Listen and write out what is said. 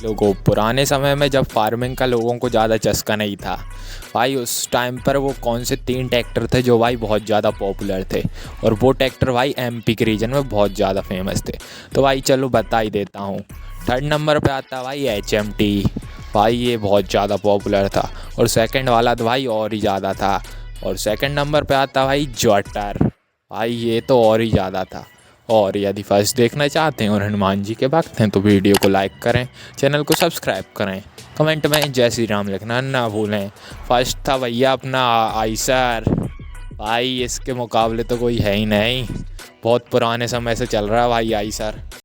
लोगों पुराने समय में जब फार्मिंग का लोगों को ज़्यादा चस्का नहीं था भाई, उस टाइम पर वो कौन से 3 ट्रैक्टर थे जो भाई बहुत ज़्यादा पॉपुलर थे, और वो ट्रैक्टर भाई एमपी के रीजन में बहुत ज़्यादा फेमस थे। तो भाई चलो बता ही देता हूँ। थर्ड नंबर पे आता है भाई HMT। भाई ये बहुत ज़्यादा पॉपुलर था। और सेकंड वाला तो भाई और ही ज़्यादा था। और सेकंड नंबर पे आता भाई जॉटर। भाई ये तो और ही ज़्यादा था। और यदि फर्स्ट देखना चाहते हैं और हनुमान जी के भक्त हैं तो वीडियो को लाइक करें, चैनल को सब्सक्राइब करें, कमेंट में जय श्री राम लिखना ना भूलें। फर्स्ट था भैया अपना आइसर। भाई इसके मुकाबले तो कोई है ही नहीं, बहुत पुराने समय से चल रहा है भाई आइसर।